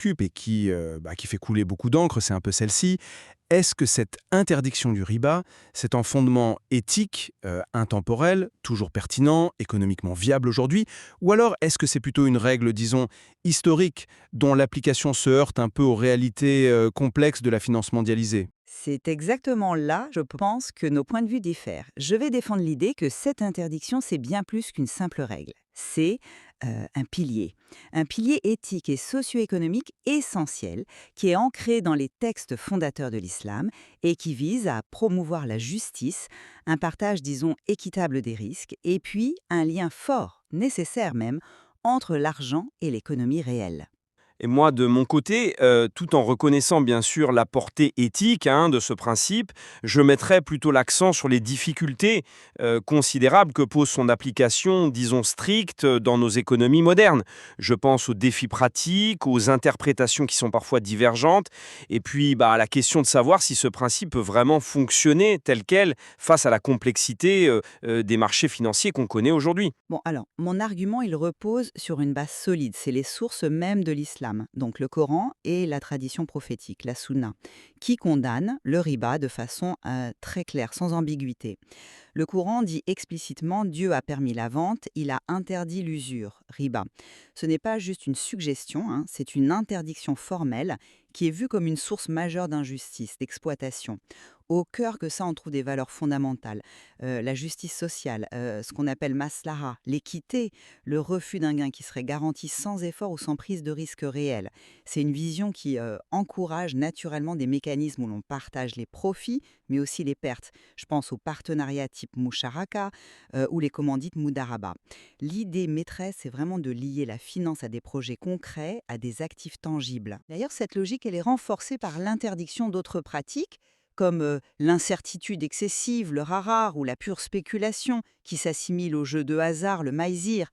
préoccupe et qui fait couler beaucoup d'encre, c'est un peu celle-ci. Est-ce que cette interdiction du riba, c'est un fondement éthique, intemporel, toujours pertinent, économiquement viable aujourd'hui? Ou alors est-ce que c'est plutôt une règle, disons, historique, dont l'application se heurte un peu aux réalités complexes de la finance mondialisée? C'est exactement là, je pense, que nos points de vue diffèrent. Je vais défendre l'idée que cette interdiction, c'est bien plus qu'une simple règle. C'est un pilier. Un pilier éthique et socio-économique essentiel qui est ancré dans les textes fondateurs de l'islam et qui vise à promouvoir la justice, un partage, disons, équitable des risques et puis un lien fort, nécessaire même, entre l'argent et l'économie réelle. Et moi, de mon côté, tout en reconnaissant bien sûr la portée éthique de ce principe, je mettrais plutôt l'accent sur les difficultés considérables que pose son application, disons stricte, dans nos économies modernes. Je pense aux défis pratiques, aux interprétations qui sont parfois divergentes, et puis à la question de savoir si ce principe peut vraiment fonctionner tel quel face à la complexité des marchés financiers qu'on connaît aujourd'hui. Bon, alors, mon argument, il repose sur une base solide. C'est les sources mêmes de l'islam, donc le Coran et la tradition prophétique, la Sunna, qui condamnent le riba de façon très claire, sans ambiguïté. Le Coran dit explicitement Dieu a permis la vente, il a interdit l'usure, riba. Ce n'est pas juste une suggestion, hein, c'est une interdiction formelle qui est vue comme une source majeure d'injustice, d'exploitation. Au cœur que ça, on trouve des valeurs fondamentales. La justice sociale, ce qu'on appelle maslaha, l'équité, le refus d'un gain qui serait garanti sans effort ou sans prise de risque réel. C'est une vision qui encourage naturellement des mécanismes où l'on partage les profits, mais aussi les pertes. Je pense aux partenariats type Musharaka ou les commandites Mudaraba. L'idée maîtresse, c'est vraiment de lier la finance à des projets concrets, à des actifs tangibles. D'ailleurs, cette logique, elle est renforcée par l'interdiction d'autres pratiques, comme l'incertitude excessive, le rare ou la pure spéculation, qui s'assimile au jeu de hasard, le maïzir.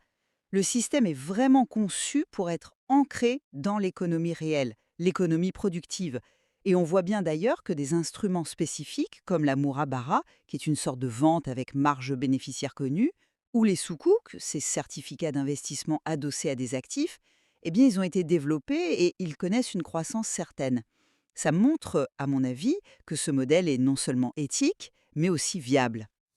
Le système est vraiment conçu pour être ancré dans l'économie réelle, l'économie productive. Et on voit bien d'ailleurs que des instruments spécifiques, comme la Murabara, qui est une sorte de vente avec marge bénéficiaire connue, ou les soukouks, ces certificats d'investissement adossés à des actifs, eh bien, ils ont été développés et ils connaissent une croissance certaine. Ça montre, à mon avis, que ce modèle est non seulement éthique, mais aussi viable.